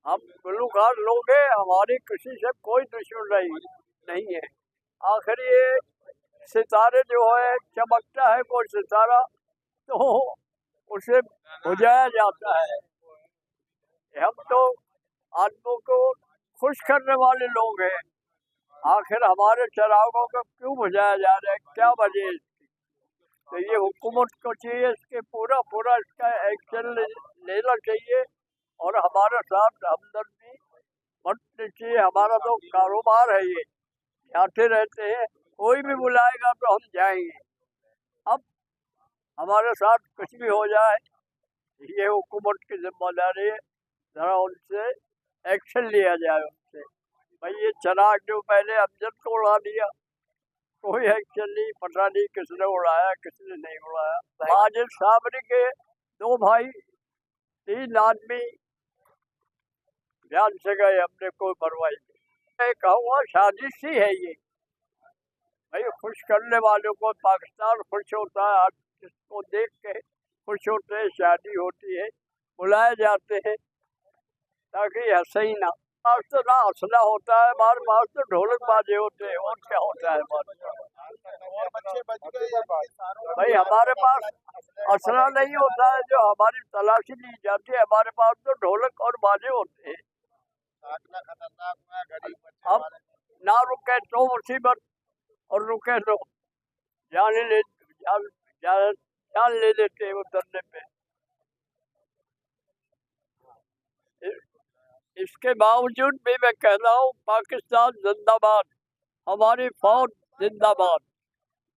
हम गुलूकार लोग हैं, हमारी किसी से कोई दुश्मनी नहीं है। आखिर ये सितारे जो है, चमकता है कोई सितारा तो उसे बुझाया जाता है। हम तो आदमियों को खुश करने वाले लोग हैं। आखिर हमारे चरागों को क्यों बुझाया जा रहा है, क्या वजह है इसकी? तो ये हुकूमत को चाहिए इसके पूरा इसका एक्शन लेना चाहिए और हमारे साथ हमदर्दी बरतनी चाहिए। हमारा तो कारोबार है, ये जाते रहते हैं, कोई भी बुलाएगा तो हम जाएंगे। अब हमारे साथ कुछ भी हो जाए, ये हुकूमत की जिम्मेदारी है, जरा उनसे एक्शन लिया जाए उनसे। भाई ये चराग जो पहले अमजद को उड़ा दिया, कोई एक्शन नहीं, पता नहीं किसने उड़ाया किसने नहीं उड़ाया। माजिद साबरी के 2 भाई 3 आदमी जान से गए, हमने कोई परवाही नहीं। मैं कहूँगा साजिश ही है ये। भाई खुश करने वालों को पाकिस्तान खुश होता है, आज इसको देख के खुश होते हैं, शादी होती है, बुलाए जाते हैं ताकि हंसे ही ना। पास तो ना असला होता है, हमारे पास तो ढोलक बाजे होते हैं, और क्या होता है हमारे पास? भाई हमारे पास असला नहीं होता है जो हमारी तलाशी ली जाती है, हमारे पास तो ढोलक और बाजे होते हैं। अब ना रुके तो मुसीबत, और रुके तो जान ले लेते हैं उतरने पे। इसके बावजूद भी मैं कह रहा हूँ पाकिस्तान जिंदाबाद, हमारी फौज जिंदाबाद।